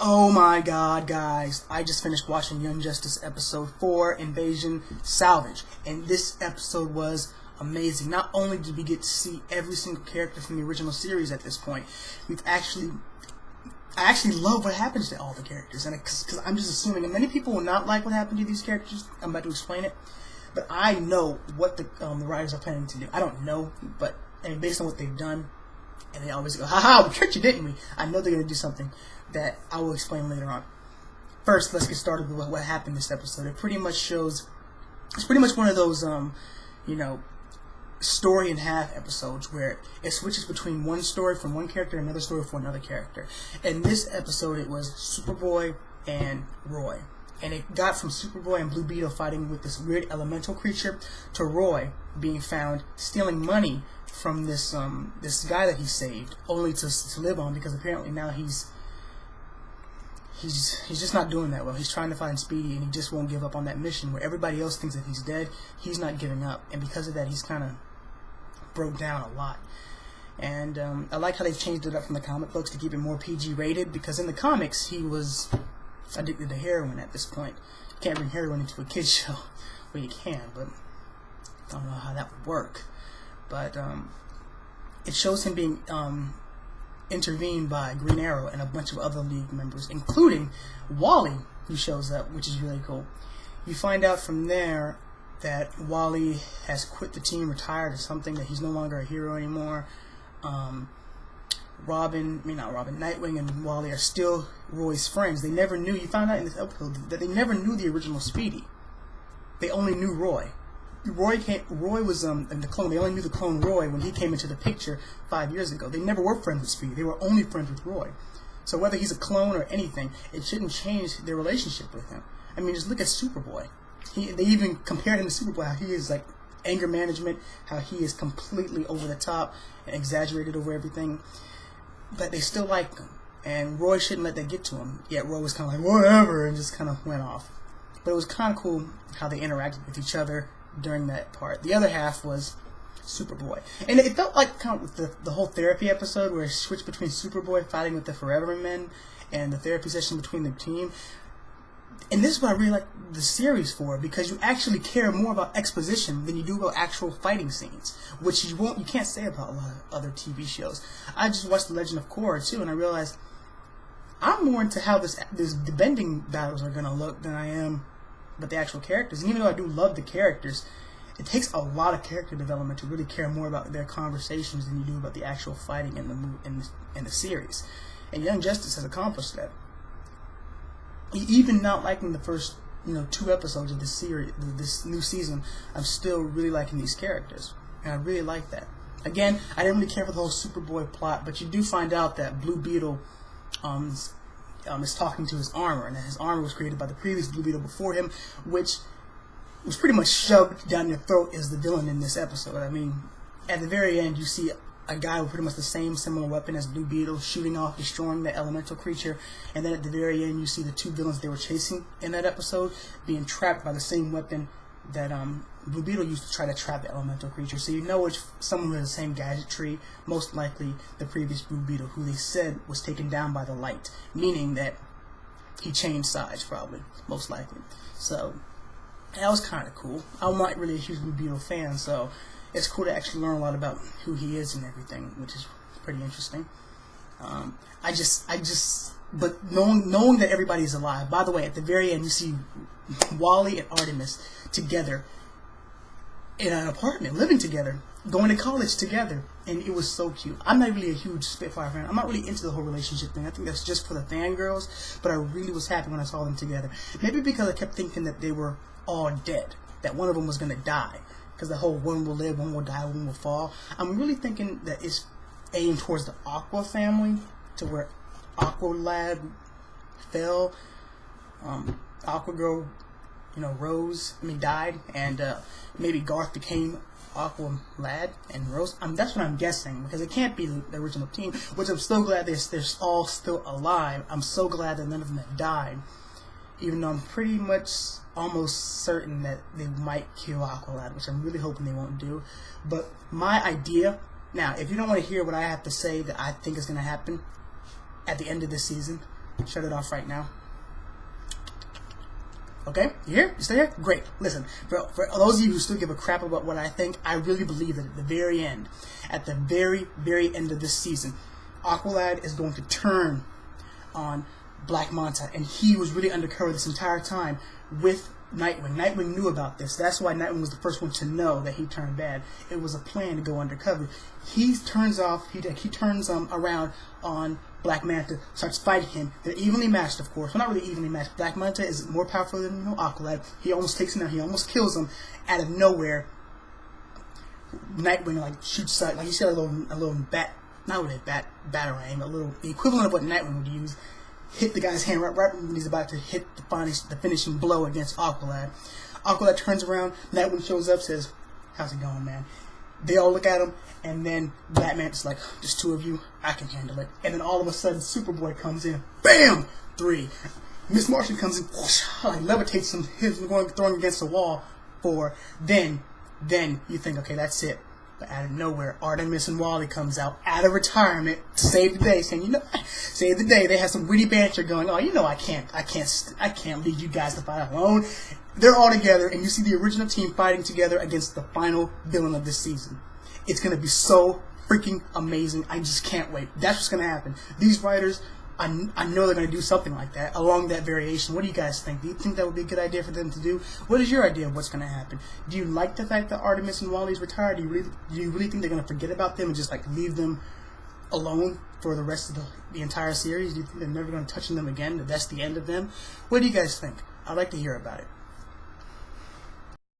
Oh my god, guys. I just finished watching Young Justice episode 4, Invasion Salvage. And this episode was amazing. Not only did we get to see every single character from the original series at this point, I actually love what happens to all the characters. And because I'm just assuming, and many people will not like what happened to these characters. I'm about to explain it. But I know what the writers are planning to do. I don't know, but based on what they've done, and they always go, haha, we tricked you, didn't we? I know they're going to do something that I will explain later on. First, let's get started with what happened this episode. It pretty much shows, it's pretty much one of those, story and half episodes where it switches between one story from one character and another story for another character. In this episode, it was Superboy and Roy. And it got from Superboy and Blue Beetle fighting with this weird elemental creature to Roy being found stealing money from this guy that he saved, only to live on, because apparently now he's just not doing that well. He's trying to find Speedy, and he just won't give up on that mission. Where everybody else thinks that he's dead, he's not giving up, and because of that, he's kind of broke down a lot. And I like how they've changed it up from the comic books to keep it more PG rated, because in the comics he was addicted to heroin at this point. You can't bring heroin into a kids show. Well, you can, but I don't know how that would work. But it shows him being intervened by Green Arrow and a bunch of other League members, including Wally, who shows up, which is really cool. You find out from there that Wally has quit the team, retired or something, that he's no longer a hero anymore. Nightwing and Wally are still Roy's friends. They never knew, you found out in this episode, that they never knew the original Speedy. They only knew Roy. Roy was the clone. They only knew the clone Roy when he came into the picture 5 years ago. They never were friends with Speedy. They were only friends with Roy. So whether he's a clone or anything, it shouldn't change their relationship with him. I mean, just look at Superboy. They even compared him to Superboy, how he is like anger management, how he is completely over the top and exaggerated over everything. But they still like him. And Roy shouldn't let that get to him. Yet Roy was kind of like, whatever, and just kind of went off. But it was kind of cool how they interacted with each other during that part. The other half was Superboy. And it felt like kind of the whole therapy episode where it switched between Superboy fighting with the Forever Men and the therapy session between the team. And this is what I really like the series for, because you actually care more about exposition than you do about actual fighting scenes, which you can't say about a lot of other TV shows. I just watched The Legend of Korra too, and I realized I'm more into how the bending battles are going to look than I am but the actual characters. And even though I do love the characters, it takes a lot of character development to really care more about their conversations than you do about the actual fighting in the series. And Young Justice has accomplished that. Even not liking the first 2 episodes of this series, this new season, I'm still really liking these characters, and I really like that. Again, I didn't really care for the whole Superboy plot, but you do find out that Blue Beetle is talking to his armor, and that his armor was created by the previous Blue Beetle before him, which was pretty much shoved down your throat as the villain in this episode. I mean, at the very end, you see a guy with pretty much the same similar weapon as Blue Beetle shooting off, destroying the elemental creature, and then at the very end, you see the 2 villains they were chasing in that episode being trapped by the same weapon that Blue Beetle used to try to trap the elemental creature. So you know it's someone with the same gadgetry, most likely the previous Blue Beetle, who they said was taken down by the light, meaning that he changed sides, probably, most likely. So that was kind of cool. I'm not really a huge Blue Beetle fan, so it's cool to actually learn a lot about who he is and everything, which is pretty interesting. But knowing that everybody's alive. By the way, at the very end, you see Wally and Artemis together in an apartment, living together, going to college together, and it was so cute. I'm not really a huge Spitfire fan. I'm not really into the whole relationship thing. I think that's just for the fangirls, but I really was happy when I saw them together. Maybe because I kept thinking that they were all dead, that one of them was going to die, because the whole one will live, one will die, one will fall. I'm really thinking that it's aimed towards the Aqua family, to where Aqua Lad fell, Aqua Girl, died, and maybe Garth became Aqua Lad and Rose. That's what I'm guessing, because it can't be the original team, which I'm so glad they're all still alive. I'm so glad that none of them have died, even though I'm pretty much almost certain that they might kill Aqualad, which I'm really hoping they won't do. But my idea, now, if you don't want to hear what I have to say that I think is going to happen at the end of this season, Shut it off right now. Okay, you here? You still here? Great. Listen, for those of you who still give a crap about what I think, I really believe that at the very end of this season, Aqualad is going to turn on Black Manta, and he was really undercover this entire time with Nightwing. Nightwing knew about this. That's why Nightwing was the first one to know that he turned bad. It was a plan to go undercover. He turns around on Black Manta, starts fighting him. They're evenly matched, of course. Well, not really evenly matched. Black Manta is more powerful than Aqualad. He almost takes him out. He almost kills him. Out of nowhere, Nightwing like shoots like you said, a little bat, not really a batarang, a little the equivalent of what Nightwing would use. Hit the guy's hand right when he's about to hit the finishing blow against Aqualad. Aqualad turns around. Nightwing shows up, says, "How's it going, man?" They all look at him, and then Black Manta's like, "Just two of you, I can handle it." And then all of a sudden, Superboy comes in, bam, 3. Miss Martian comes in, whoosh, levitates him, throwing against the wall, 4. Then you think, okay, that's it. But out of nowhere, Artemis and Wally comes out of retirement to save the day, saying, save the day. They have some witty banter going, "Oh, I can't leave you guys to fight alone." They're all together, and you see the original team fighting together against the final villain of this season. It's going to be so freaking amazing. I just can't wait. That's what's going to happen. These writers, I know they're going to do something like that, along that variation. What do you guys think? Do you think that would be a good idea for them to do? What is your idea of what's going to happen? Do you like the fact that Artemis and Wally's retired? Do you really think they're going to forget about them and just like leave them alone for the rest of the entire series? Do you think they're never going to touch them again? That that's the end of them? What do you guys think? I'd like to hear about it.